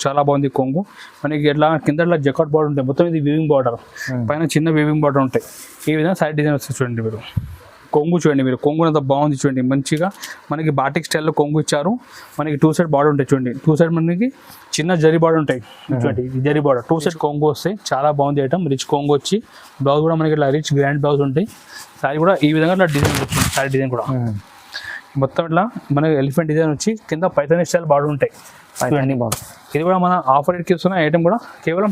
చాలా బాగుంది కొంగు. మనకి ఎట్లా కింద జకాట్ బార్డర్ ఉంటాయి, మొత్తం ఇది వీవింగ్ బార్డర్, పైన చిన్న వీవింగ్ బార్డర్ ఉంటాయి. ఈ విధంగా సైడ్ డిజైన్ వస్తుంది చూడండి మీరు. కొంగు చూడండి మీరు, కొంగు అంత బాగుంది చూడండి, మంచిగా మనకి బాటిక్ స్టైల్లో కొంగు ఇచ్చారు. మనకి 2 సైడ్ బార్డర్ ఉంటాయి చూడండి, 2 సైడ్ మనకి చిన్న జరీ బార్డర్ ఉంటాయి చూడండి, జరీ బార్డర్ 2 సైడ్ కొంగు వస్తాయి. చాలా బాగుంది ఐటమ్, రిచ్ కొంగు వచ్చి బ్లౌజ్ కూడా మనకి ఇట్లా రిచ్ గ్రాండ్ బ్లౌజ్ ఉంటాయి. సారీ కూడా ఈ విధంగా ఇట్లా డిజైన్ వచ్చింది, సారీ డిజైన్ కూడా మొత్తం ఇట్లా మనకి ఎలిఫెంట్ డిజైన్ వచ్చి కింద పైథానీ స్టైల్ బార్డర్ ఉంటాయి చూడండి. ఇది కూడా మన ఆఫర్ రేట్కి ఇస్తున్న ఐటమ్ కూడా కేవలం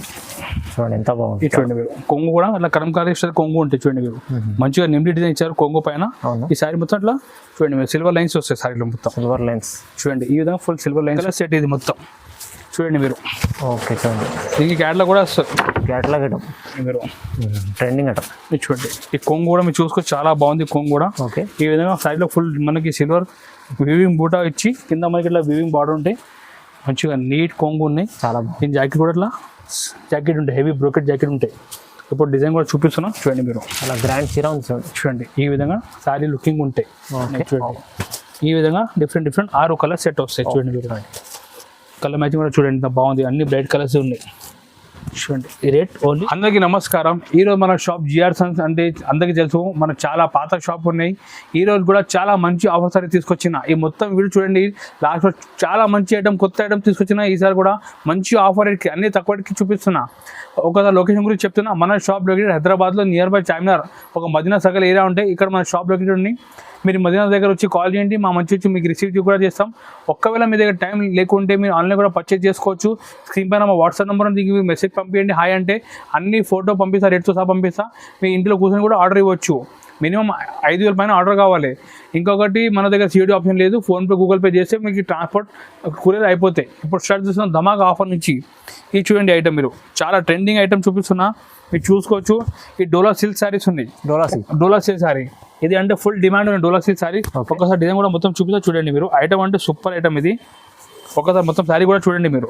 చూడండి ఎంత బాగుంది. చూడండి మీరు, కొంగు కూడా అట్లా కలంకారీ స్టైల్ కొంగు ఉంటాయి చూడండి మీరు, మంచిగా నిమ్లీ డిజైన్ ఇచ్చారు కొంగు పైన. ఈ సారీ మొత్తం అట్లా చూడండి మీరు, సిల్వర్ లైన్స్ వస్తాయి సారీలో మొత్తం, సిల్వర్ లైన్స్ చూడండి. ఈ విధంగా ఫుల్ సిల్వర్ లైన్స్ సెట్ ఇది మొత్తం చూడండి మీరు. ఓకే చూడండి, దీనికి క్యాట్లాగ్ కూడా వస్తుంది, క్యాట్లాగ్ ఐటమ్ మీరు ట్రెండింగ్ ఐటమ్. చూడండి ఈ కొంగు కూడా మీరు చూసుకో, చాలా బాగుంది కొంగు కూడా. ఓకే, ఈ విధంగా సైడ్లో ఫుల్ మనకి సిల్వర్ వీవింగ్ బూటా ఇచ్చి కింద మనకి ఇట్లా వీవింగ్ బార్డర్ ఉంటాయి, మంచిగా నీట్ కొంగు ఉన్నాయి. చాలా దీని జాకెట్ కూడా ఇట్లా జాకెట్ ఉంటాయి, హెవీ బ్రోకెట్ జాకెట్ ఉంటాయి. ఇప్పుడు డిజైన్ కూడా చూపిస్తున్నాం చూడండి మీరు, అలా గ్రాండ్ చీర ఉంది చూడండి. ఈ విధంగా శారీ లుకింగ్ ఉంటాయి చూడండి. ఈ విధంగా డిఫరెంట్ 6 కలర్ సెట్ వస్తాయి చూడండి మీరు. కలర్ మ్యాచింగ్ కూడా చూడండి ఎంత బాగుంది, అన్ని బ్రైట్ కలర్స్ ఉన్నాయి చూడండి. ఈ రేట్ ఓన్లీ. అందరికీ నమస్కారం. ఈరోజు మన షాప్ జిఆర్ సన్స్ అంటే అందరికీ తెలుసు, మనకు చాలా పాత షాప్ ఉన్నాయి. ఈరోజు కూడా చాలా మంచి ఆఫర్స్ అనేది తీసుకొచ్చిన. ఈ మొత్తం వీడియో చూడండి, లాస్ట్లో చాలా మంచి ఐటమ్, కొత్త ఐటమ్ తీసుకొచ్చిన. ఈసారి కూడా మంచి ఆఫర్ రేట్కి అన్ని తక్కువకి చూపిస్తున్నా. ఒకసారి లొకేషన్ గురించి చెప్తున్నా. మన షాప్ లొకేషన్ హైదరాబాద్లో నియర్ బై చార్మినార్, ఒక మదీనా సర్కిల్ ఏరియా ఉంటాయి. ఇక్కడ మన షాప్ లొకేషన్ ఉంది. మీరు మదీనా దగ్గర వచ్చి కాల్ చేయండి, మా మంచి వచ్చి మీకు రిసీవ్ కూడా చేస్తాం. ఒక్కవేళ మీ దగ్గర టైం లేకుంటే మీరు ఆన్లైన్ కూడా పర్చేజ్ చేసుకోవచ్చు. స్క్రీన్ పైన మా వాట్సాప్ నెంబర్ దీనికి మీరు మెసేజ్ పంపించండి, హాయ్ అంటే అన్ని ఫోటో పంపిస్తా, రేట్తో సహా పంపిస్తా. మీ ఇంట్లో కూర్చొని కూడా ఆర్డర్ ఇవ్వచ్చు. మినిమం 5,000 పైన ఆర్డర్ కావాలి. ఇంకొకటి మన దగ్గర సిఓడి ఆప్షన్ లేదు, ఫోన్పే గూగుల్ పే చేస్తే మీకు ట్రాన్స్పోర్ట్ కొరియర్ అయిపోతాయి. ఇప్పుడు స్టార్ట్ చేస్తున్న ధమాకా ఆఫర్ నుంచి ఇది చూడండి ఐటమ్. మీరు చాలా ట్రెండింగ్ ఐటమ్ చూపిస్తున్నా, మీరు చూసుకోవచ్చు. ఈ డోలా సిల్క్ శారీస్ ఉన్నాయి, డోలా సిల్క్ శారీ ఇది అంటే ఫుల్ డిమాండ్ ఉన్న డోలా సిల్క్ శారీ. ఒక్కసారి డిజైన్ కూడా మొత్తం చూపిస్తా చూడండి మీరు. ఐటమ్ అంటే సూపర్ ఐటమ్ ఇది. ఒక్కసారి మొత్తం శారీ కూడా చూడండి మీరు.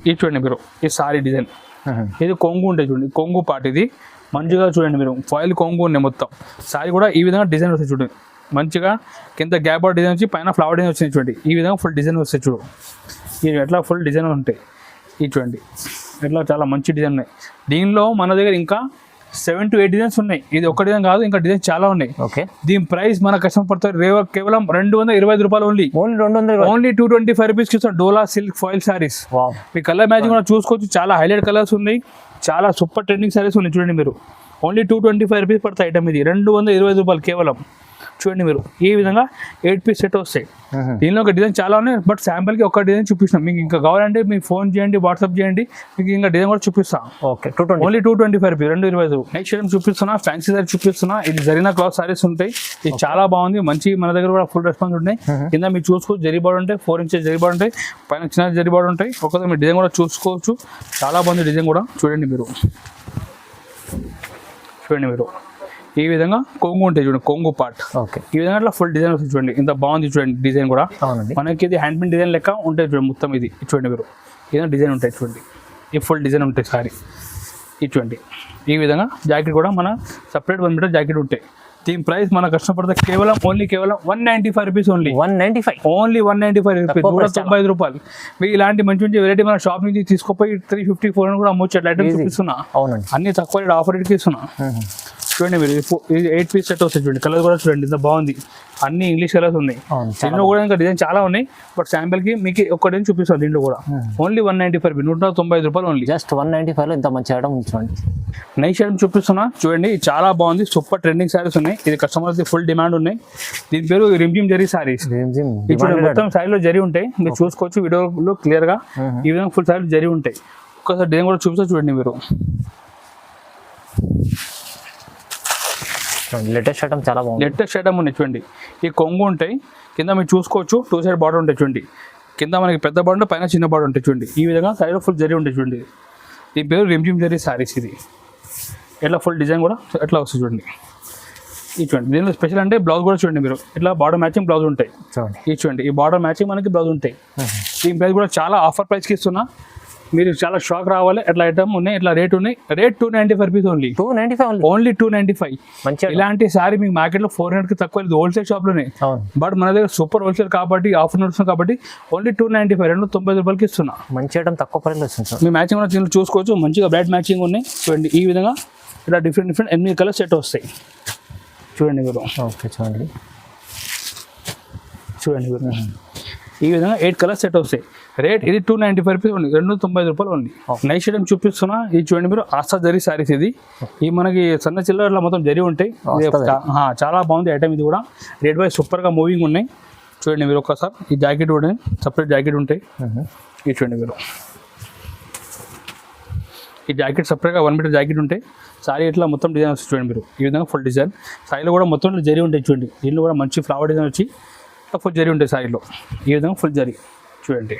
ఇది చూడండి మీరు, ఈ శారీ డిజైన్ ఇది కొంగు ఉంటాయి చూడండి, కొంగు పార్ట్ ఇది మంచిగా చూడండి మీరు. ఫాయిల్ కొంగు ఉన్నాయి మొత్తం. శారీ కూడా ఈ విధంగా డిజైన్ వస్తాయి చూడండి, మంచిగా కింద గ్యాప్ బార్డర్ డిజైన్ వచ్చి పైన ఫ్లవర్ డిజైన్ వచ్చింది చూడండి. ఈ విధంగా ఫుల్ డిజైన్ వస్తాయి చూడు, ఇది ఎట్లా ఫుల్ డిజైన్ ఉంటాయి. ఇది చూడండి ఎట్లా చాలా మంచి డిజైన్ ఉన్నాయి. దీనిలో మన దగ్గర ఇంకా 7 to 8 డిజైన్స్ ఉన్నాయి. ఇది ఒక డిజైన్ కాదు, ఇంకా డిజైన్స్ చాలా ఉన్నాయి. ఓకే, దీని ప్రైస్ మన కస్టమర్ పడుతుంది కేవలం 225 రూపాయలు ఓన్లీ. ఓన్లీ 225 రూపీస్కి ఇస్తాం డోలా సిల్క్ ఫాయిల్ శారీస్. మీ కలర్ మ్యాచింగ్ కూడా చూసుకోవచ్చు, చాలా హైలైట్ కలర్స్ ఉన్నాయి, చాలా సూపర్ ట్రెండింగ్ శారీస్ ఉన్నాయి చూడండి మీరు. ఓన్లీ 225 రూపీస్ పడతాయి ఐటమ్ ఇది, 225 రూపాయలు కేవలం. చూడండి మీరు, ఈ విధంగా 8 పీస్ సెట్ వస్తాయి. దీనిలో ఒక డిజైన్ చాలా ఉన్నాయి, బట్ శాంపుల్కి ఒక డిజైన్ చూపిస్తాం. మీకు ఇంకా కావాలంటే మీకు ఫోన్ చేయండి, వాట్సాప్ చేయండి, మీకు ఇంకా డిజైన్ కూడా చూపిస్తాం. Okay, only 225 rupees, 225. Next item చూపిస్తున్నా, ఫ్యాన్సీ సారీ చూపిస్తున్నా. ఇది జరీనా క్లాత్ సారీస్ ఉంటాయి. ఇది చాలా బాగుంది, మంచి మన దగ్గర కూడా ఫుల్ రెస్పాన్స్ ఉంటాయి. కింద మీరు చూసుకోవచ్చు జరీ బార్డర్ ఉంటాయి, 4 ఇంచెస్ జరీ బార్డర్ ఉంటాయి, పైన చిన్న జరీ బార్డర్ ఉంటాయి. ఒకసారి మీరు డిజైన్ కూడా చూసుకోవచ్చు, చాలా బాగుంది డిజైన్ కూడా చూడండి మీరు. చూడండి మీరు, ఈ విధంగా కొంగు ఉంటాయి చూడండి, కొంగు పార్ట్. ఓకే, ఈ విధంగా అట్లా ఫుల్ డిజైన్ వస్తుంది చూడండి, ఇంత బాగుంది చూడండి డిజైన్ కూడా. మనకి ఇది హ్యాండ్ ప్రింట్ డిజైన్ లెక్క ఉంటుంది చూడండి మొత్తం. ఇది చూడండి మీరు, ఏదైనా డిజైన్ ఉంటాయి చూడండి, ఈ ఫుల్ డిజైన్ ఉంటాయి సారీ. ఇది చూడండి, ఈ విధంగా జాకెట్ కూడా మన సపరేట్ 1 మీటర్ జాకెట్ ఉంటాయి. దీని ప్రైస్ మన కస్టమర్ పడితే కేవలం 195 రూపీస్ ఓన్లీ. 195 ఓన్లీ 195 రూపీస్, 195 రూపాయలు. మీకు ఇలాంటి మంచి మంచి వెరైటీ మన షాప్ నుంచి తీసుకోపోయి 350, 400 కూడా అమ్మొచ్చు. అట్లా ఐటమ్ చూపిస్తున్నా, అన్ని తక్కువ రేట్ ఆఫర్ రేట్కి ఇస్తున్నా. చూడండి మీరు, ఇది 8 పీస్ సెట్ వస్తాయి చూడండి. కలర్ కూడా చూడండి ఇంత బాగుంది, అన్ని ఇంగ్లీష్ కలర్స్ ఉన్నాయి. దీంట్లో కూడా ఇంకా డిజైన్ చాలా ఉన్నాయి, బట్ శాంపుల్కి మీకు ఒక్క డిజైన్ చూపిస్తాను. దీంట్లో కూడా ఓన్లీ 195 రూపీస్, 195 రూపాయలు ఓన్లీ. జస్ట్ 195లో ఇంత మంచి ఐటమ్ ఉంచండి. నెక్స్ట్ ఐటమ్ చూపిస్తున్నా చూడండి, చాలా బాగుంది, సూపర్ ట్రెండింగ్ సారీస్ ఉన్నాయి. ఇది కస్టమర్స్ ఫుల్ డిమాండ్ ఉన్నాయి. దీని పేరు రిమ్జిమ్ జరీ సారీస్. చూడండి మొత్తం సారీలో జరీ ఉంటాయి, మీరు చూసుకోవచ్చు వీడియోలో క్లియర్గా. ఈ విధంగా ఫుల్ సారీలో జరీ ఉంటాయి. ఒక్కసారి డిజైన్ కూడా చూపిస్తా చూడండి మీరు. లేటెస్ట్ ఐటమ్ చాలా బాగుంది, లేటెస్ట్ ఐటమ్ ఉన్నాయి చూడండి. ఈ కొంగు ఉంటాయి, కింద మీరు చూసుకోవచ్చు 2 సైడ్ బార్డర్ ఉంటాయి చూడండి. కింద మనకి పెద్ద బార్డర్, పైన చిన్న బార్డర్ ఉంటాయి చూడండి. ఈ విధంగా సైడ్లో ఫుల్ జరీ ఉంటాయి చూడండి. దీని పేరు రిమ్జిమ్ జరీ సారీస్. ఇది ఎట్లా ఫుల్ డిజైన్ కూడా ఎట్లా వస్తుంది చూడండి. ఇది చూడండి, దీనిలో స్పెషల్ అంటే బ్లౌజ్ కూడా చూడండి మీరు, ఇట్లా బార్డర్ మ్యాచింగ్ బ్లౌజ్ ఉంటాయి. ఇది చూడండి, ఈ బార్డర్ మ్యాచింగ్ మనకి బ్లౌజ్ ఉంటాయి. దీని ప్రైస్ కూడా చాలా ఆఫర్ ప్రైస్కి ఇస్తున్నా. మీరు చాలా షాక్ రావాలి. ఎట్లా ఐటమ్ ఉన్నాయి, ఎట్లా రేట్ ఉన్నాయి. Rate 295 rupees only. 295 ఓన్లీ 295. మంచి item. ఇలాంటి సారీ మీకు మార్కెట్లో 400కి తక్కువ లేదు, హోల్సేల్ షాప్లోనే. అవును, బట్ మన దగ్గర సూపర్ హోల్సేల్ కాబట్టి ఆఫర్ నడుస్తుంది కాబట్టి ఓన్లీ 295, 290 రూపాయలకి ఇస్తున్నా. మంచి ఐటమ్ తక్కువ ప్రైస్లో వస్తుంది సార్. మీ మ్యాచింగ్ కూడా దీంట్లో చూసుకోవచ్చు, మంచిగా బ్రైట్ మ్యాచింగ్ ఉన్నాయి. చూడండి ఈ విధంగా ఇలా డిఫరెంట్ 8 కలర్స్ సెట్ వస్తాయి. చూడండి మీరు, ఓకే చూడండి. మీరు ఈ విధంగా 8 కలర్స్ సెట్ వస్తాయి. రేట్ ఇది 295 రూపీస్ ఓన్లీ, 290 రూపాయలు ఓన్లీ. నైట్ షేడ్ చూపిస్తున్నా, ఇది చూడండి మీరు, ఆస్తా జరీ సారీస్. ఇది ఈ మనకి సన్న చిల్లర మొత్తం జరీ ఉంటాయి. చాలా బాగుంది ఐటమ్. ఇది కూడా రేట్ వైజ్ సూపర్గా మూవింగ్ ఉన్నాయి. చూడండి మీరు ఒక్కసారి, ఈ జాకెట్ కూడా సపరేట్ జాకెట్ ఉంటాయి. ఇది చూడండి మీరు, ఈ జాకెట్ సపరేట్గా 1 మీటర్ జాకెట్ ఉంటాయి. సారీ ఇట్లా మొత్తం డిజైన్ వస్తుంది. చూడండి మీరు ఈ విధంగా ఫుల్ డిజైన్. సారీలో కూడా మొత్తం జరీ ఉంటాయి. చూడండి దీనిలో కూడా మంచి ఫ్లవర్ డిజైన్ వచ్చి ఫుల్ జరీ ఉంటాయి సారీలో. ఈ విధంగా ఫుల్ జరీ చూడండి,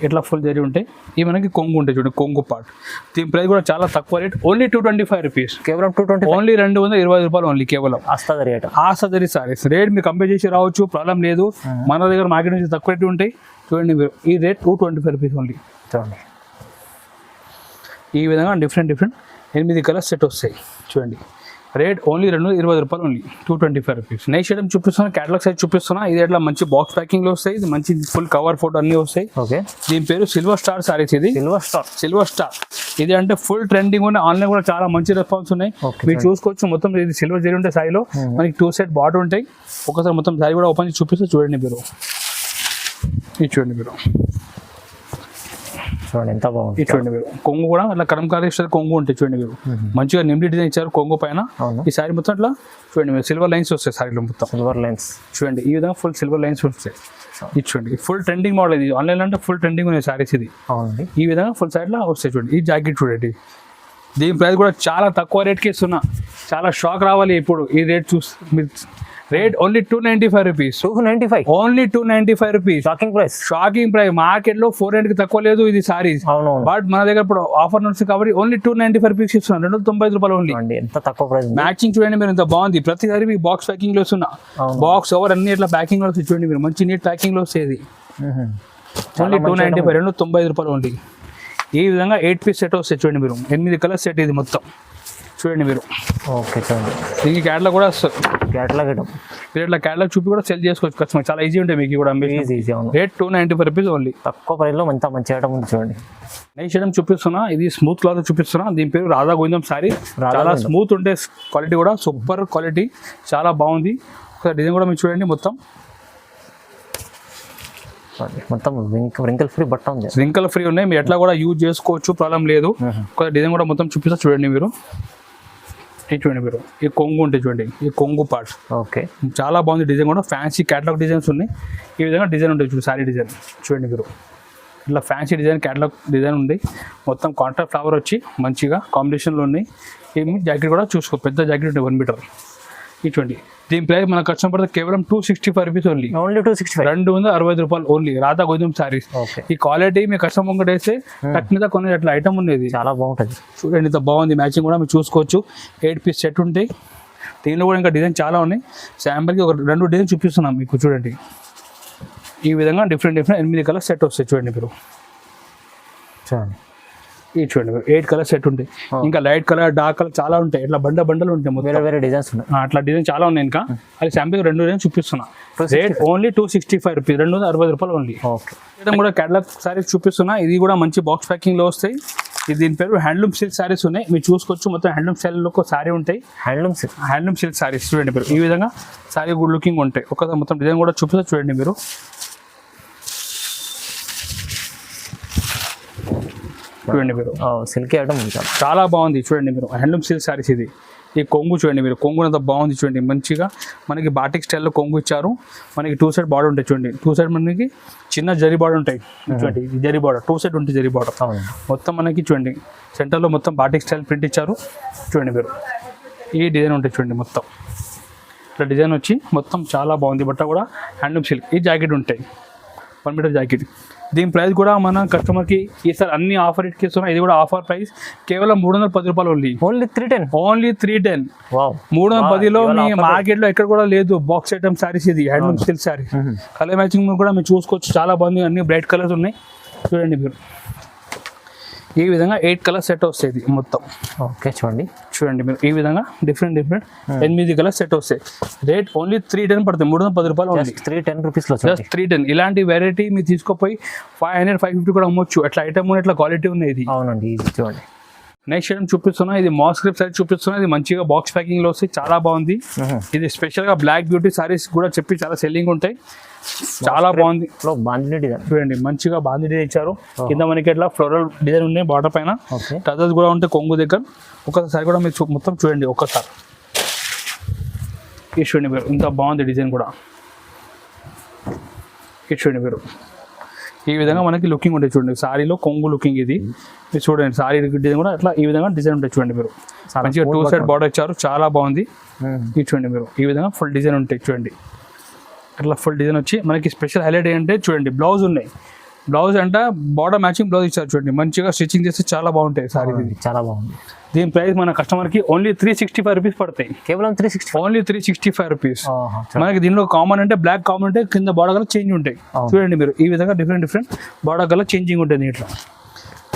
ఇట్లా ఫుల్ జరీ ఉంటాయి. ఈ మనకి కొంగు ఉంటాయి. చూడండి కొంగు పార్ట్. దీని ప్రైస్ కూడా చాలా తక్కువ రేట్, ఓన్లీ 225 రూపీస్. కేవలం 220, ఓన్లీ 220 రూపాయలు ఓన్లీ. కేవలం ఆస్తా జరీ ఐటమ్. ఆస్తా జరీ సారీస్ రేట్ మీరు కంపేర్ చేసి రావచ్చు, ప్రాబ్లం లేదు. మన దగ్గర మార్కెట్ నుంచి తక్కువ రేట్ ఉంటాయి. చూడండి మీరు, ఈ రేట్ 225 రూపీస్ ఓన్లీ. చూడండి ఈ విధంగా డిఫరెంట్ 8 కలర్స్ సెట్ వస్తాయి. చూడండి రేట్ ఓన్లీ 220 రూపాయలు ఓన్లీ, 225 రూపీస్. నెక్స్ట్ ఐటమ్ చూపిస్తున్నా, క్యాటలాగ్ సైజ్ చూపిస్తున్నా. ఇది ఎట్లా మంచి బాక్స్ ప్యాకింగ్లో వస్తాయి. ఇది మంచి ఫుల్ కవర్ ఫోటో అన్నీ వస్తాయి. ఓకే, దీని పేరు సిల్వర్ స్టార్ సారీస్. ఇది సిల్వర్ స్టార్. ఇది అంటే ఫుల్ ట్రెండింగ్ ఉన్నాయి. ఆన్లైన్ కూడా చాలా మంచి రెస్పాన్స్ ఉన్నాయి. మీరు చూసుకోవచ్చు. మొత్తం ఇది సిల్వర్ జరీ ఉంటాయి సారీలో. మనకి 2 సెట్ బార్డర్ ఉంటాయి. ఒకసారి మొత్తం సారీ కూడా ఓపెన్ చేసి చూపిస్తే చూడండి మీరు. ఇది చూడండి మీరు, చూడండి ఎంత బాగుంది. చూడండి మీరు, కొంగు కూడా అట్లా కలంకారీ కొంగు ఉంటాయి. చూడండి మీరు, మంచిగా నిమ్లి డిజైన్ ఇచ్చారు కొంగు పైన. ఈ సారీ మొత్తం అట్లా చూడండి మీరు, సిల్వర్ లైన్స్ వస్తాయి సారీలో మొత్తం. సిల్వర్ లైన్స్ చూడండి ఈ విధంగా ఫుల్ సిల్వర్ లైన్స్ వస్తాయి. ఇది చూడండి ఫుల్ ట్రెండింగ్ మోడల్. ఇది ఆన్లైన్ అంటే ఫుల్ ట్రెండింగ్ ఉన్నాయి సారీస్. ఇది అవునండి. ఈ విధంగా ఫుల్ సైడ్లో వస్తాయి. చూడండి ఈ జాకెట్ చూడండి, దీని ప్రైస్ కూడా చాలా తక్కువ రేట్కి ఇస్తున్నా. చాలా షాక్ రావాలి ఇప్పుడు ఈ రేట్ చూసి. మీరు rate only 295 rupees. 295 only 295 rupees. Shocking price. మార్కెట్లో 400కి తక్కువ లేదు ఇది సారీస్. అవునవును. బట్ మన దగ్గర ఇప్పుడు ఆఫర్ నడుస్తుంది కాబట్టి ఓన్లీ 295 రూపీస్ ఇస్తున్నాను. 295 రూపాయలు ఓన్లీ. ఎంత తక్కువ ప్రైస్. మ్యాచింగ్ చూడండి మీరు, ఎంత బాగుంది. ప్రతిసారి మీకు బాక్స్ ప్యాకింగ్ లో వస్తున్నా. బాక్స్ ఓవర్ అన్ని ఇట్లా ప్యాకింగ్ లో చూడండి మీరు, మంచి నీట్ ప్యాకింగ్ లో వస్తుంది. ఓన్లీ 295, 295 రూపాయలు ఓన్లీ. ఈ విధంగా 8 పీస్ సెట్ వస్తాయి. చూడండి మీరు, 8 కలర్ సెట్ ఇది మొత్తం. చూడండి మీరు, ఓకే చూడండి. దీనికి క్యాటలాగ్ కూడా వస్తుంది. క్యాటలాగ్ మీరు ఇట్లా క్యాటలాగ్ చూపి కూడా సెల్ చేసుకోవచ్చు కస్టమర్. చాలా ఈజీ ఉంటాయి మీకు కూడా. ఈజీ. Rate 295 rupees only. తక్కువ ప్రైస్లో మంచి ఐటమ్ ఉంది. చూడండి నెక్స్ట్ ఐటమ్ చూపిస్తున్నా. ఇది స్మూత్ క్లాత్ చూపిస్తున్నా. దీని పేరు రాధా గోవిందం సారీ. చాలా స్మూత్ ఉంటే క్వాలిటీ కూడా సూపర్ క్వాలిటీ, చాలా బాగుంది. ఒకసారి డిజైన్ కూడా మీరు చూడండి మొత్తం రింకిల్ ఫ్రీ బట్ట ఉంది. రింకిల్ ఫ్రీ ఉన్నాయి. మీరు ఎట్లా కూడా యూజ్ చేసుకోవచ్చు, ప్రాబ్లం లేదు. ఒక డిజైన్ కూడా మొత్తం చూపిస్తా చూడండి మీరు. చూడండి మీరు, ఈ కొంగు ఉంటాయి. చూడండి ఈ కొంగు పార్ట్. ఓకే, చాలా బాగుంది డిజైన్ కూడా. ఫ్యాన్సీ క్యాటలాగ్ డిజైన్స్ ఉన్నాయి. ఈ విధంగా డిజైన్ ఉంటుంది. చూడండి సారీ డిజైన్ చూడండి మీరు, ఇట్లా ఫ్యాన్సీ డిజైన్ క్యాటలాగ్ డిజైన్ ఉంది. మొత్తం కాంట్రాక్ట్ ఫ్లవర్ వచ్చి మంచిగా కాంబినేషన్లో ఉన్నాయి. ఈ జాకెట్ కూడా చూసుకో, పెద్ద జాకెట్ ఉంటుంది 1 మీటర్. ఇటువంటి దీని ప్రైస్ మన కస్టమర్ పడితే కేవలం 265 రూపీస్ ఓన్లీ. 265 రూపాయలు ఓన్లీ. రాధా గోధుమ సారీస్. ఈ క్వాలిటీ మీ కస్టమర్ ముంగట వేస్తే టక్ కొన్ని అట్లా ఐటమ్ ఉండేది. చాలా బాగుంటుంది. చూడండి ఇంత బాగుంది. మ్యాచింగ్ కూడా మీరు చూసుకోవచ్చు. 8 పీస్ సెట్ ఉంటాయి. దీనిలో కూడా ఇంకా డిజైన్ చాలా ఉన్నాయి. శాంపుల్కి ఒక 2 డిజైన్ చూపిస్తున్నాం మీకు. చూడండి ఈ విధంగా డిఫరెంట్ 8 కలర్ సెట్ వస్తాయి. చూడండి మీరు, చూడండి ఈ చూడండి 8 కలర్ సెట్ ఉంటాయి. ఇంకా లైట్ కలర్, డార్క్ కలర్ చాలా ఉంటాయి. ఇట్లా బండలు ఉంటాయి. వేరే డిజైన్స్ ఉన్నాయి. అట్లా డిజైన్ చాలా ఉన్నాయి. ఇంకా అది శాంపిల్ 2 డిజైన్ చూపిస్తున్నా. రేట్ ఓన్లీ 265 రూపీస్, 260 రూపాయలు ఓన్లీ. ఓకే, కూడా క్యాటలాగ్ సారీస్ చూపిస్తున్నా. ఇది కూడా మంచి బాక్స్ ప్యాకింగ్ లో వస్తాయి. ఇది దీని పేరు హ్యాండ్లూమ్ సిల్క్ సారీస్ ఉన్నాయి. మీరు చూసుకోవచ్చు. మొత్తం హ్యాండ్లూమ్ స్టైల్ లో సారీ ఉంటాయి. హ్యాండ్లూమ్ సిల్క్ సారీస్ చూడండి మీరు. ఈ విధంగా సారీ గుడ్ లుకింగ్ ఉంటాయి. ఒకసారి మొత్తం డిజైన్ కూడా చూపిస్తా చూడండి మీరు. చూడండి మీరు, సిల్క్ ఐటమ్ చాలా బాగుంది. చూడండి మీరు, హ్యాండ్లూమ్ సిల్క్ సారీస్. ఇది ఈ కొంగు చూడండి మీరు, కొంగు అంతా బాగుంది. చూడండి మంచిగా మనకి బాటిక్ స్టైల్లో కొంగు ఇచ్చారు. మనకి 2 సైడ్ బార్డర్ ఉంటాయి. చూడండి 2 సైడ్ మనకి చిన్న జరీ బార్డర్ ఉంటాయి. చూడండి జరీ బార్డర్ 2 సైడ్ ఉంటుంది. జరీ బార్డర్ మొత్తం మనకి చూడండి సెంటర్లో మొత్తం బాటిక్ స్టైల్ ప్రింట్ ఇచ్చారు. చూడండి మీరు, ఈ డిజైన్ ఉంటాయి. చూడండి మొత్తం ఇట్లా డిజైన్ వచ్చి మొత్తం చాలా బాగుంది. బట్ట కూడా హ్యాండ్లూమ్ సిల్క్. ఈ జాకెట్ ఉంటాయి 1 మీటర్ జాకెట్. దీని ప్రైస్ కూడా మన కస్టమర్కి ఈసారి అన్ని ఆఫర్ రేట్కి ఇస్తున్నాం. ఇది కూడా ఆఫర్ ప్రైస్ కేవలం 310 రూపాయలు ఓన్లీ. ఓన్లీ 310. 310లో మీ మార్కెట్లో ఎక్కడ కూడా లేదు. Box item saris. ఇది handloom silk saris. Colour matching కూడా మీరు చూసుకోవచ్చు. చాలా బాగుంది. అన్ని బ్రైట్ కలర్స్ ఉన్నాయి. చూడండి మీరు, ఈ విధంగా 8 కలర్ సెట్ వస్తాయి ఇది మొత్తం. ఓకే చూడండి. చూడండి మీరు ఈ విధంగా డిఫరెంట్ 8 కలర్ సెట్ వస్తాయి. రేట్ ఓన్లీ 310 పడుతుంది, 310 రూపాయలు ఉంది. 310 రూపీస్లో జస్ట్ 310. ఇలాంటి వెరైటీ మీరు తీసుకోపోయి 500 550 కూడా అమ్మొచ్చు. అట్లా ఐటమ్ ఇట్లా క్వాలిటీ ఉన్నాయి ఇది. అవునండి, ఇది చూడండి. నెక్స్ట్ ఐటమ్ చూపిస్తున్నా, ఇది మాస్ క్రిప్ సారీ చూపిస్తున్నా. ఇది మంచిగా బాక్స్ ప్యాకింగ్ లో వస్తాయి, చాలా బాగుంది. ఇది స్పెషల్ గా బ్లాక్ బ్యూటీ సారీస్ కూడా చెప్పి చాలా సెల్లింగ్ ఉంటాయి, చాలా బాగుంది. బాందిని డిజైన్ చూడండి మంచిగా బాంది డిజైన్ ఇచ్చారు. కింద మనకి ఇట్లా ఫ్లోరల్ డిజైన్ ఉన్నాయి బార్డర్ పైన. టజల్స్ కూడా ఉంటాయి కొంగు దగ్గర. ఒకసారి కూడా మీరు మొత్తం చూడండి ఒక్కసారి. ఇది చూడండి మీరు, ఇంత బాగుంది డిజైన్ కూడా. ఇది చూడండి మీరు, ఈ విధంగా మనకి లుకింగ్ ఉంటుంది. చూడండి సారీలో కొంగు లుకింగ్ ఇది. మీరు చూడండి సారీ డిజైన్ కూడా అట్లా ఈ విధంగా డిజైన్ ఉంటాయి. చూడండి మీరు మంచిగా 2 సైడ్ బార్డర్ ఇచ్చారు, చాలా బాగుంది. ఇది చూడండి మీరు, ఈ విధంగా ఫుల్ డిజైన్ ఉంటాయి. చూడండి అట్లా ఫుల్ డిజైన్ వచ్చి మనకి స్పెషల్ హైలైట్ ఏంటంటే చూడండి బ్లౌజ్ ఉన్నాయి. బ్లౌజ్ అంటే బార్డర్ మ్యాచింగ్ బ్లౌజ్ ఇచ్చారు. చూడండి మంచిగా స్టిచ్చింగ్ చేస్తే చాలా బాగుంటాయి సారీ. ఇది చాలా బాగుంది. దీని ప్రైస్ మన కస్టమర్కి ఓన్లీ 365 రూపీస్ పడతాయి. కేవలం 360, ఓన్లీ 365 రూపీస్. మనకి దీనిలో కామన్ అంటే బ్లాక్ కామన్ అంటే కింద బార్డర్ కలర్ చేంజ్ ఉంటాయి. చూడండి మీరు ఈ విధంగా డిఫరెంట్ బార్డర్ కలర్ చేంజింగ్ ఉంటుంది ఇట్లా.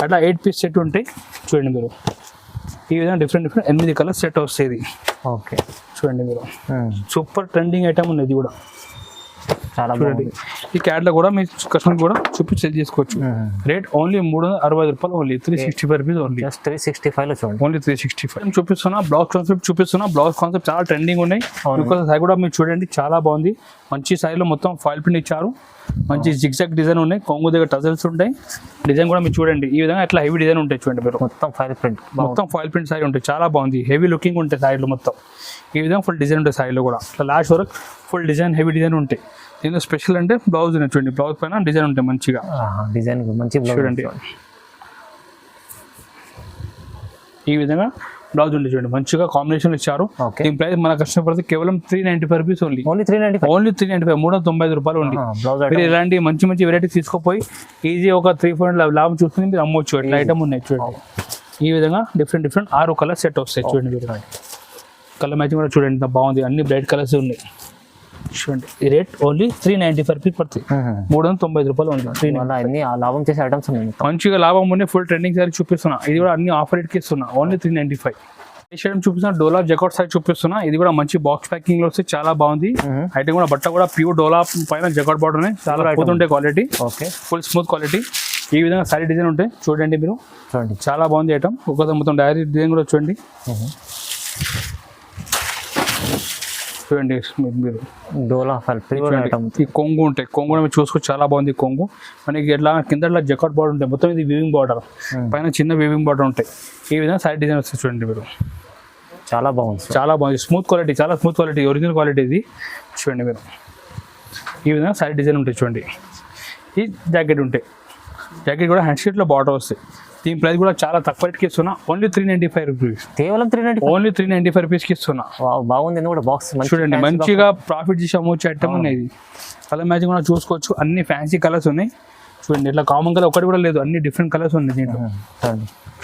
అట్లా 8 పీస్ సెట్ ఉంటాయి. చూడండి మీరు ఈ విధంగా డిఫరెంట్ 8 కలర్ సెట్ వస్తాయి. ఓకే చూడండి మీరు, సూపర్ ట్రెండింగ్ ఐటమ్ ఉంది ఇది కూడా. చాలా చూడండి ఈ క్యాట్లో కూడా మీ కస్టమర్ కూడా చూపి సెల్ చేసుకోవచ్చు. రేట్ ఓన్లీ 360 రూపాయలు, ఓన్లీ 365 రూపీస్ ఓన్లీ. 365లో చూడండి, ఓన్లీ 365 చూపిస్తున్నా. బ్లౌజ్ కాన్సెప్ట్ చూపిస్తున్నా. బ్లౌజ్ కాన్సెప్ట్ చాలా ట్రెండింగ్ ఉన్నాయి. బికాస్ సారీ కూడా మీరు చూడండి చాలా బాగుంది. మంచి సారీలో మొత్తం ఫాయిల్ ప్రింట్ ఇచ్చారు. మంచి జిగ్జాగ్ డిజైన్ ఉన్నాయి. కొంగు దగ్గర టజల్స్ ఉంటాయి. డిజైన్ కూడా మీరు చూడండి ఈ విధంగా అట్లా హెవీ డిజైన్ ఉంటాయి. చూడండి మీరు మొత్తం ఫాయిల్ ప్రింట్ సారీ ఉంటాయి, చాలా బాగుంది. హెవీ లుకింగ్ ఉంటాయి సారీలో మొత్తం. ఈ విధంగా ఫుల్ డిజైన్ ఉంటాయి సారీలో కూడా. అట్లా లాస్ట్ వరకు ఫుల్ డిజైన్ హెవీ డిజైన్ ఉంటాయి. దీనిలో స్పెషల్ అంటే బ్లౌజ్ చూడండి, బ్లౌజ్ పైన డిజైన్ ఉంటాయి మంచిగా. డిజైన్ మంచి చూడండి ఈ విధంగా బ్లౌజ్ ఉంటుంది. చూడండి మంచిగా కాంబినేషన్ ఇచ్చారు. దీని ప్రైస్ మన కస్టమర్ పడితే కేవలం 395 రూపీస్ ఓన్లీ. ఓన్లీ 395, 395 రూపాయలు ఓన్లీ. మీరు ఇలాంటి మంచి వెరైటీ తీసుకోపోయి ఈజీ ఒక 3-4 లాభం చూసుకుని మీరు అమ్మవచ్చు. అట్లా ఐటమ్ ఉన్నాయి. చూడండి ఈ విధంగా డిఫరెంట్ 6 కలర్ సెట్ వస్తాయి. చూడండి మీరు కలర్ మ్యాచింగ్ కూడా చూడండి ఎంత బాగుంది. అన్ని బ్రైట్ కలర్స్ ఉన్నాయి. చూడండి ఈ రేట్ ఓన్లీ 395 రూపీస్ పడుతుంది, 395 రూపాయలు ఉంది. అన్ని లాభం చేసే ఐటమ్స్ ఉన్నాయి, మంచిగా లాభం ఉండే ఫుల్ ట్రెండింగ్ సారీ చూపిస్తున్నా. ఇది కూడా అన్ని ఆఫర్ రేట్కి ఇస్తున్నా, ఓన్లీ 395. నెక్స్ట్ ఐటమ్ చూపిస్తున్నా, డోలా జకాట్ సారీ చూపిస్తున్నా. ఇది కూడా మంచి బాక్స్ ప్యాకింగ్ లో వస్తే చాలా బాగుంది. ఐటమ్ కూడా బట్ట కూడా ప్యూర్ డోలా పైన జకాట్ బార్డర్ ఉన్నాయి, చాలా స్మూత్ ఉంటాయి quality. Okay full smooth quality. ఈ విధంగా సారీ డిజైన్ ఉంటాయి. చూడండి మీరు, చూడండి చాలా బాగుంది ఐటమ్. ఒకసారి మొత్తం డైరీ డిజైన్ కూడా చూడండి. చూడండి మీరు డోలా ఈ కొంగు ఉంటాయి. కొంగు కూడా మీరు చూసుకోవచ్చు, చాలా బాగుంది కొంగు. మనకి ఎట్లా కింద జకాట్ బార్డర్ ఉంటాయి, మొత్తం ఇది వీవింగ్ బార్డర్, పైన చిన్న వీవింగ్ బార్డర్ ఉంటాయి. ఈ విధంగా సైడ్ డిజైన్ వస్తుంది. చూడండి మీరు చాలా బాగుంది, స్మూత్ క్వాలిటీ, చాలా స్మూత్ క్వాలిటీ, ఒరిజినల్ క్వాలిటీ ఇది. చూడండి మీరు ఈ విధంగా సైడ్ డిజైన్ ఉంటాయి. చూడండి ఈ జాకెట్ ఉంటాయి. జాకెట్ కూడా హ్యాండ్ షీట్లో బార్డర్ వస్తాయి. దీని ప్రైస్ కూడా చాలా తక్కువ రేట్కి ఇస్తున్నా, ఓన్లీ 395 రూపీస్. కేవలం 395, ఓన్లీ 395 రూపీస్కి ఇస్తున్నా. బాగుంది కూడా బాక్స్. చూడండి మంచిగా ప్రాఫిట్ చేసి అమ్మవచ్చు ఐటమ్ ఉన్నాయి. కలర్ మ్యాచింగ్ కూడా చూసుకోవచ్చు. అన్ని ఫ్యాన్సీ కలర్స్ ఉన్నాయి. చూడండి ఇట్లా కామన్ కలర్ ఒకటి కూడా లేదు, అన్ని డిఫరెంట్ కలర్స్ ఉన్నాయి దీంట్లో.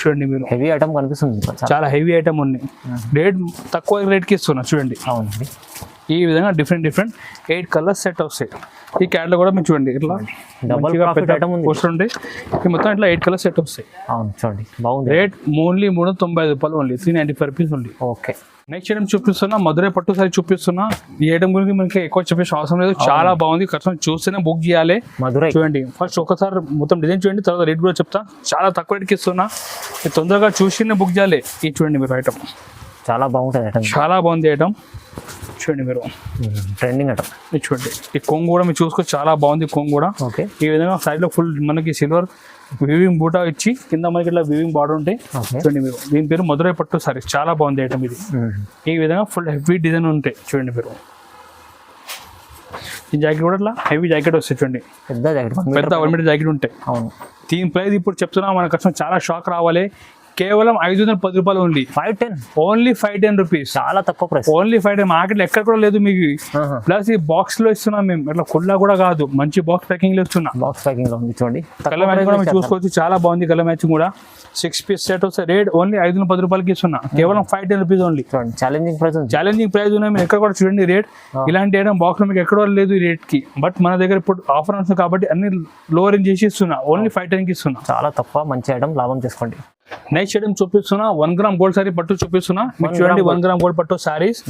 చూడండి మీరు హెవీ ఐటమ్ కనిపిస్తుంది, చాలా హెవీ ఐటమ్ ఉన్నాయి. రేట్ తక్కువ రేట్కి ఇస్తున్నా. చూడండి అవునండి ఈ విధంగా డిఫరెంట్ 8 కలర్స్ సెట్ వస్తాయి. ఈ క్యాట్లో కూడా మీరు చూడండి ఇట్లా పోస్టర్ ఉంటాయి. మొత్తం ఇట్లా 8 కలర్స్ సెట్ వస్తాయి. అవును చూడండి బాగుంది. రేట్ ఓన్లీ 395 రూపాయలు, only 395 rupees only. Okay next item చూపిస్తున్నా, మధురై పట్టు సారీ చూపిస్తున్నా. ఈ ఐటమ్ గురించి మనకి ఎక్కువ చెప్పేసి అవసరం లేదు, చాలా బాగుంది. కస్టమర్ చూస్తేనే బుక్ చేయాలి. మధురై చూడండి ఫస్ట్ ఒకసారి మొత్తం డిజైన్ చూడండి, తర్వాత రేట్ కూడా చెప్తా. చాలా తక్కువ రేట్కి ఇస్తున్నా, మీరు తొందరగా చూసినే బుక్ చేయాలి. ఇది చూడండి మీరు ఐటమ్ చాలా బాగుంటుంది. ఐటమ్ చాలా బాగుంది ఐటమ్. చూడండి మీరు ట్రెండింగ్ ఐటమ్. ఇది చూడండి ఈ కొంగు కూడా మీరు చూసుకోవచ్చు, చాలా బాగుంది కొంగు కూడా. ఓకే ఈ విధంగా సైడ్ లో ఫుల్ మనకి సిల్వర్ వీవింగ్ బూటా ఇచ్చి కింద మనకి ఇట్లా వీవింగ్ బార్డర్ ఉంటాయి. చూడండి మీరు దీని పేరు మధురై పట్టు సారీ, చాలా బాగుంది ఐటమ్ ఇది. ఈ విధంగా ఫుల్ హెవీ డిజైన్ ఉంటాయి. చూడండి మీరు ఈ జాకెట్ కూడా ఇట్లా హెవీ జాకెట్ వస్తాయి. చూడండి పెద్ద జాకెట్, 1 మీటర్ జాకెట్ ఉంటాయి. అవును దీని ప్రైస్ ఇప్పుడు చెప్తున్నా మన కస్టమర్ చాలా షాక్ రావాలి. కేవలం 510 రూపాయలు ఓన్లీ. 510 only 510 rupees. చాలా తక్కువ ప్రైస్. ఓన్లీ 510. మార్కెట్లో ఎక్కడ కూడా లేదు మీకు. ప్లస్ ఈ బాక్స్ లో ఇస్తున్నాం మేము, ఇట్లా కుల్లా కూడా కాదు, మంచి బాక్స్ ప్యాకింగ్ లో ఇస్తున్నాం. బాక్స్ ప్యాకింగ్ లో ఉంది చూడండి. కలర్ మ్యాచింగ్ కూడా మీరు చూసుకోవచ్చు, చాలా బాగుంది కలర్ మ్యాచింగ్ కూడా. 6 పీస్ సెట్ వస్తే రేట్ ఓన్లీ 510 రూపాయలకి ఇస్తున్నా, కేవలం 510 రూపీస్ ఓన్లీ. చూడండి ఛాలెంజింగ్ ప్రైస్ ఉంది. ఛాలెంజింగ్ ప్రైస్ ఉన్నాయి, మీరు ఎక్కడ కూడా చూడండి రేట్. ఇలాంటి ఐటమ్ బాక్స్ లో మీకు ఎక్కడ కూడా లేదు ఈ రేట్ కి. బట్ మన దగ్గర ఇప్పుడు ఆఫర్ వస్తుంది కాబట్టి అన్ని లో రేంజ్ చేసి ఇస్తున్నా, ఓన్లీ 510 కి ఇస్తున్నా. చాలా తక్కువ, మంచి ఐటమ్, లాభం చేసుకోండి. నెక్స్ట్ ఐటమ్ చూపిస్తున్నా 1 గ్రామ్ గోల్డ్ సారీ పట్టు చూపిస్తున్నా. మీరు చూడండి 1 గ్రామ్ గోల్డ్ పట్టు సారీస్.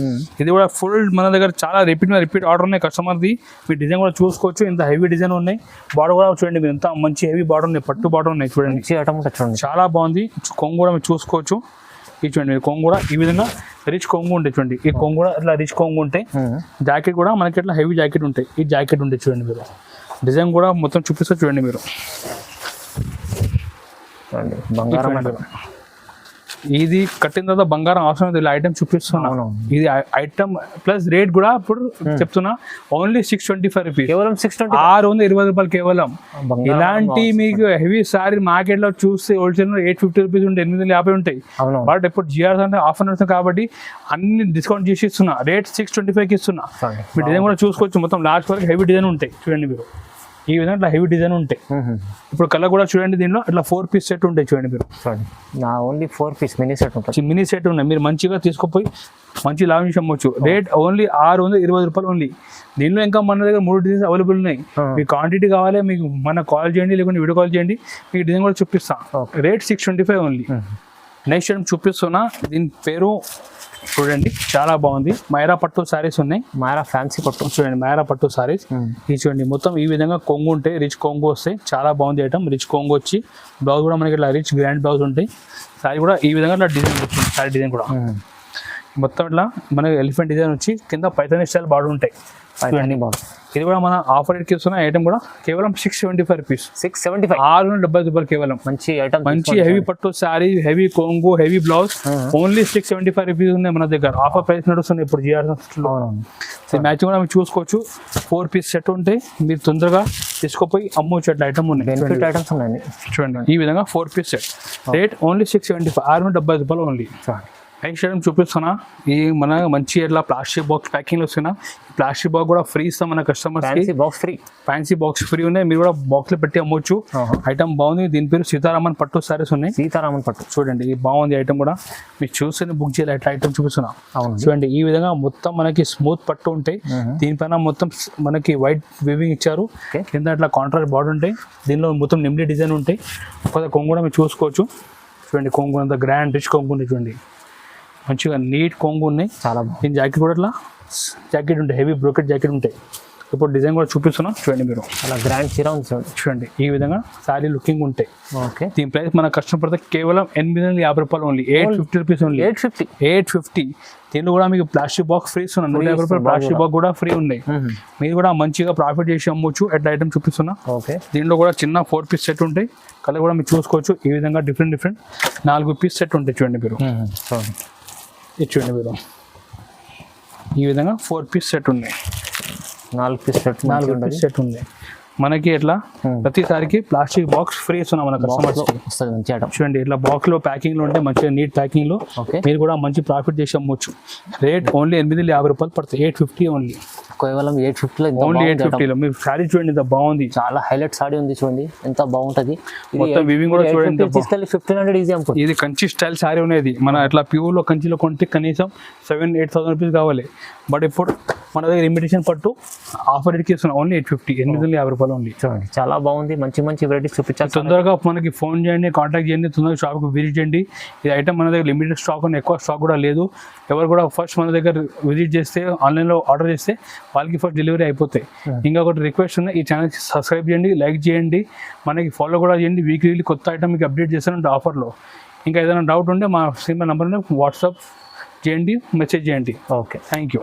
ఇది కూడా ఫుల్ మన దగ్గర చాలా రిపీట్ ఆర్డర్ ఉన్నాయి కస్టమర్ది. మీ డిజైన్ కూడా చూసుకోవచ్చు, ఇంత హెవీ డిజైన్ ఉన్నాయి. బార్డర్ కూడా చూడండి మీరు, ఎంత మంచి హెవీ బార్డర్ ఉన్నాయి, పట్టు బార్డర్ ఉన్నాయి చూడండి. మంచి ఐటమ్ ఉంటుంది చూడండి, చాలా బాగుంది. కొంగు కూడా మీరు చూసుకోవచ్చు. ఇది చూడండి కొంగు కూడా ఈ విధంగా రిచ్ కొంగు ఉంటాయి చూడండి. ఈ కొంగు కూడా ఇట్లా రిచ్ కొంగు ఉంటాయి. జాకెట్ కూడా మనకి ఇట్లా హెవీ జాకెట్ ఉంటాయి. ఈ జాకెట్ ఉంటాయి చూడండి మీరు. డిజైన్ కూడా మొత్తం చూపిస్తే చూడండి మీరు. బంగారం ఇది కట్టిన తర్వాత బంగారం అవసరం లేదు, ఇలా ఐటమ్ చూపిస్తున్నాను. ఇది ఐటమ్ ప్లస్ రేట్ కూడా ఇప్పుడు చెప్తున్నా, ఓన్లీ 625 రూపీస్, కేవలం 620, 620 రూపాయలు కేవలం. ఇలాంటి మీకు హెవీ సారీ మార్కెట్ లో చూస్తే హోల్సేల్ 850 రూపీస్ ఉంటాయి, 850 ఉంటాయి. బట్ ఇప్పుడు జిఆర్స్ అంటే ఆఫర్ నడుస్తుంది కాబట్టి అన్ని డిస్కౌంట్ చేసి ఇస్తున్నా, రేట్ 625కి ఇస్తున్నా. మీ డిజైన్ కూడా చూసుకోవచ్చు, మొత్తం లాస్ట్ వరకు హెవీ డిజైన్ ఉంటాయి చూడండి మీరు. ఈ విధంగా ఇట్లా హెవీ డిజైన్ ఉంటాయి. ఇప్పుడు కలర్ కూడా చూడండి, దీనిలో ఇట్లా 4 పీస్ సెట్ ఉంటాయి చూడండి మీరు. నా ఓన్లీ 4 పీస్ మినీ సెట్ ఉంటుంది. మినీ సెట్ ఉన్నాయి, మీరు మంచిగా తీసుకుపోయి మంచి లాభం అమ్మవచ్చు. రేట్ ఓన్లీ 620 రూపాయలు ఓన్లీ. దీనిలో ఇంకా మన దగ్గర 3 డిజైన్స్ అవైలబుల్ ఉన్నాయి. మీకు క్వాంటిటీ కావాలి మీకు మన కాల్ చేయండి, లేకుంటే వీడియో కాల్ చేయండి, మీకు డిజైన్ కూడా చూపిస్తాం. Rate 625 only. నెక్స్ట్ టైం చూపిస్తున్నా, దీని పేరు చూడండి చాలా బాగుంది. మైరా పట్టు సారీస్ ఉన్నాయి, మైరా ఫ్యాన్సీ పట్టు చూడండి, మైరా పట్టు సారీస్. ఇది చూడండి మొత్తం ఈ విధంగా కొంగు ఉంటాయి, రిచ్ కొంగు వస్తాయి, చాలా బాగుంది ఐటమ్. రిచ్ కొంగు వచ్చి బ్లౌజ్ కూడా మనకి ఇట్లా రిచ్ గ్రాండ్ బ్లౌజ్ ఉంటాయి. సారీ కూడా ఈ విధంగా ఇట్లా డిజైన్ వచ్చింది, సారీ డిజైన్ కూడా మొత్తం ఇట్లా మనకి ఎలిఫెంట్ డిజైన్ వచ్చి కింద పైథానీ స్టైల్ బార్డర్ ఉంటాయి. ఇది కూడా మన ఆఫర్ రేట్కి ఇస్తున్న ఐటమ్ కూడా కేవలం 675 రూపీస్, 675, 670 రూపాయలు కేవలం. మంచి ఐటమ్, మంచి హెవీ పట్టు సారీ, హెవీ కొంగు, హెవీ బ్లౌజ్, ఓన్లీ 675 రూపీస్ ఉన్నాయి మన దగ్గర. ఆఫర్ ప్రైస్ నడుస్తుంది ఇప్పుడు జిఆర్ఎస్. మ్యాచింగ్ కూడా మీరు చూసుకోవచ్చు, 4 పీస్ సెట్ ఉంటాయి, మీరు తొందరగా తీసుకుపోయి అమ్మవచ్చు. అట్లా ఐటమ్ ఉన్నాయి, బెనిఫిట్ ఐటమ్స్ ఉన్నాయి చూడండి. ఈ విధంగా 4 పీస్ సెట్, రేట్ ఓన్లీ 675, 670 రూపాయలు ఓన్లీ. నెక్స్ట్ ఐటమ్ చూపిస్తున్నా, ఈ మన మంచి ఇట్లా ప్లాస్టిక్ బాక్స్ ప్యాకింగ్ లో వస్తున్నా. ప్లాస్టిక్ బాక్స్ కూడా ఫ్రీ ఇస్తాం మన కస్టమర్స్ కి. ఫ్యాన్సీ బాక్స్ ఫ్రీ ఉన్నాయి, మీరు కూడా బాక్స్ లో పెట్టి అమ్మవచ్చు. ఐటమ్ బాగుంది, దీని పేరు సీతారామన్ పట్టు సారీస్ ఉన్నాయి. సీతారామన్ పట్టు చూడండి, ఈ బాగుంది ఐటమ్ కూడా. మీరు చూస్తే బుక్ చేయాలి, ఎట్లా ఐటమ్ చూపిస్తున్నా చూడండి. ఈ విధంగా మొత్తం మనకి స్మూత్ పట్టు ఉంటాయి, దీనిపైన మొత్తం మనకి వైట్ వీవింగ్ ఇచ్చారు, కింద ఇట్లా కాంట్రాస్ట్ బార్డర్ ఉంటాయి. దీనిలో మొత్తం నిమ్లీ డిజైన్ ఉంటాయి. ఒక కొంగు కూడా మీరు చూసుకోవచ్చు చూడండి, కొంగు అంత గ్రాండ్ రిచ్ కొంగు ఉంది చూడండి, మంచిగా నీట్ కొంగు ఉన్నాయి. చాలా దీని జాకెట్ కూడా ఇట్లా జాకెట్ ఉంటాయి, హెవీ బ్రోకెట్ జాకెట్ ఉంటాయి. ఇప్పుడు డిజైన్ కూడా చూపిస్తున్నాం చూడండి మీరు. అలా గ్రాండ్ చీర ఉంది చూడండి, ఈ విధంగా సారీ లుకింగ్ ఉంటాయి. దీని ప్రైస్ మన కస్టమర్ పడితే కేవలం 850 రూపాయలు ఓన్లీ, 850 రూపీస్ ఓన్లీ, 850. దీనిలో కూడా మీకు ప్లాస్టిక్ బాక్స్ ఫ్రీ ఇస్తున్నాం, 150 రూపాయలు ప్లాస్టిక్ బాక్స్ కూడా ఫ్రీ ఉన్నాయి. మీరు కూడా మంచిగా ప్రాఫిట్ చేసి అమ్మవచ్చు. ఎట్లా ఐటమ్ చూపిస్తున్నా. దీనిలో కూడా చిన్న 4 పీస్ సెట్ ఉంటాయి, కలర్ కూడా మీరు చూసుకోవచ్చు. ఈ విధంగా డిఫరెంట్ 4 పీస్ సెట్ ఉంటాయి చూడండి మీరు. ఇది చూడండి మీరు, ఈ విధంగా 4 పీస్ సెట్ ఉన్నాయి, 4 పీస్ సెట్ ఉంది మనకి. ఎట్లా ప్రతిసారికి ప్లాస్టిక్ బాక్స్ ఫ్రీ ఇస్తున్నాం మన కస్టమర్స్. చూడండి ఇట్లా బాక్స్ లో ప్యాకింగ్ లో ఉంటే మంచిగా నీట్ ప్యాకింగ్ లో మీరు కూడా మంచి ప్రాఫిట్ చేసి అమ్మవచ్చు. రేట్ ఓన్లీ 850 రూపాయలు పడుతుంది, 850 ఓన్లీ, కేవలం 850లో. ఓన్లీ 850లో మీరు సారీ చూడండి, ఎంత బాగుంది, చాలా హైలైట్ సారీ ఉంది చూడండి, ఎంత బాగుంటది. మొత్తం వివింగ్ కూడా చూడండి, 1500 ఈజీ అమ్ముతుంది. ఇది కంచి స్టైల్ సారీ ఉన్నది. మన ఇట్లా ప్యూర్ లో కంచిలో కొంటే కనీసం 7,000-8,000 రూపీస్ కావాలి. బట్ ఇప్పుడు మన దగ్గర ఇమిటేషన్ పట్టు ఆఫర్ రేట్కి ఇస్తున్నాం, ఓన్లీ 850, 850 రూపాయలు ఓన్లీ. చూడండి చాలా బాగుంది, మంచి మంచి వెరైటీస్ చూపించారు. తొందరగా మనకి ఫోన్ చేయండి, కాంటాక్ట్ చేయండి, తొందరగా షాప్కి విజిట్ చేయండి. ఈ ఐటమ్ మన దగ్గర లిమిటెడ్ స్టాక్ ఉంది, ఎక్కువ స్టాక్ కూడా లేదు. ఎవరు కూడా ఫస్ట్ మన దగ్గర విజిట్ చేస్తే, ఆన్లైన్లో ఆర్డర్ చేస్తే వాళ్ళకి ఫస్ట్ డెలివరీ అయిపోతాయి. ఇంకా ఒకటి రిక్వెస్ట్ ఉంది, ఈ ఛానల్ సబ్స్క్రైబ్ చేయండి, లైక్ చేయండి, మనకి ఫాలో కూడా చేయండి. వీక్లీ కొత్త ఐటమ్ మీకు అప్డేట్ చేస్తానంటే ఆఫర్లో. ఇంకా ఏదైనా డౌట్ ఉంటే మా సిమ్ నెంబర్ని వాట్సాప్ చేయండి, మెసేజ్ చేయండి. Okay, thank you.